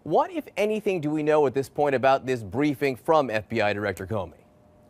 What, if anything, do we know at this point about this briefing from FBI Director Comey?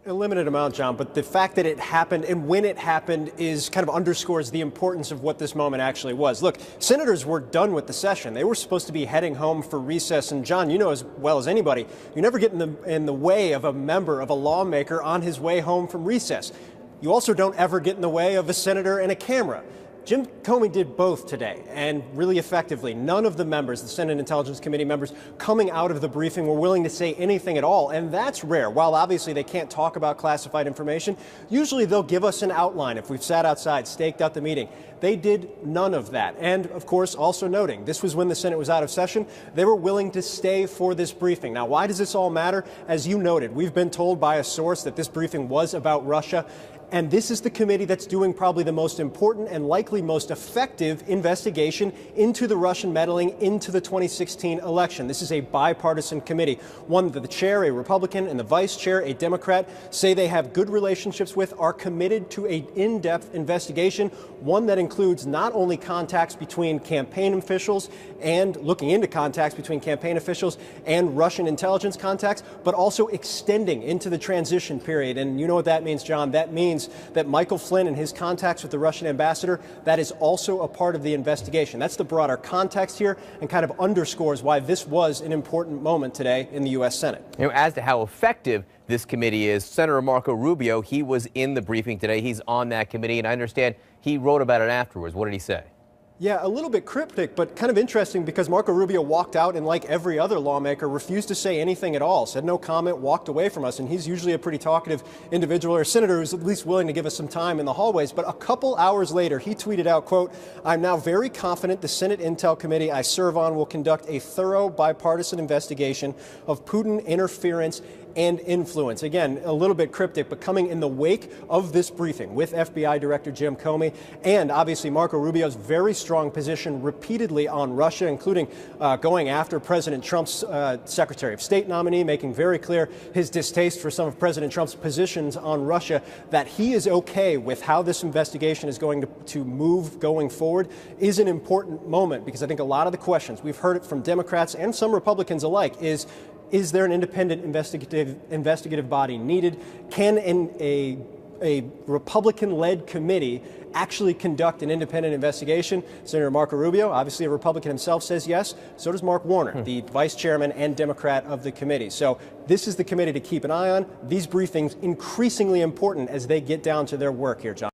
A limited amount, John, but the fact that it happened and when it happened is kind of underscores the importance of what this moment actually was. Look, senators were done with the session. They were supposed to be heading home for recess. And John, you know as well as anybody, you never get in the way of a member, of a lawmaker on his way home from recess. You also don't ever get in the way of a senator and a camera. Jim Comey did both today, and really effectively. None of the members, the Senate Intelligence Committee members, coming out of the briefing were willing to say anything at all, and that's rare. While obviously they can't talk about classified information, usually they'll give us an outline if we've sat outside, staked out the meeting. They did none of that. And, of course, also noting, this was when the Senate was out of session. They were willing to stay for this briefing. Now, why does this all matter? As you noted, we've been told by a source that this briefing was about Russia. And this is the committee that's doing probably the most important and likely most effective investigation into the Russian meddling into the 2016 election. This is a bipartisan committee, one that the chair, a Republican, and the vice chair, a Democrat, say they have good relationships with, are committed to an in-depth investigation, one that includes not only contacts between campaign officials and looking into contacts between campaign officials and Russian intelligence contacts, but also extending into the transition period. And you know what that means, John. That means that Michael Flynn and his contacts with the Russian ambassador, that is also a part of the investigation. That's the broader context here and kind of underscores why this was an important moment today in the U.S. Senate. You know, as to how effective this committee is, Senator Marco Rubio, he was in the briefing today. He's on that committee, and I understand he wrote about it afterwards. What did he say? Yeah, a little bit cryptic, but kind of interesting because Marco Rubio walked out and, like every other lawmaker, refused to say anything at all, said no comment, walked away from us. And he's usually a pretty talkative individual or senator who's at least willing to give us some time in the hallways. But a couple hours later, he tweeted out, quote, "I'm now very confident the Senate Intel Committee I serve on will conduct a thorough bipartisan investigation of Putin interference and influence." Again, a little bit cryptic, but coming in the wake of this briefing with FBI Director Jim Comey and obviously Marco Rubio's very strong position repeatedly on Russia, including going after President Trump's Secretary of State nominee, making very clear his distaste for some of President Trump's positions on Russia, that he is okay with how this investigation is going to move going forward, is an important moment because I think a lot of the questions, we've heard it from Democrats and some Republicans alike, is there an independent investigative body needed? Can a Republican-led committee actually conduct an independent investigation? Senator Marco Rubio, obviously a Republican himself, says yes. So does Mark Warner, the vice chairman and Democrat of the committee. So this is the committee to keep an eye on. These briefings increasingly important as they get down to their work here, John.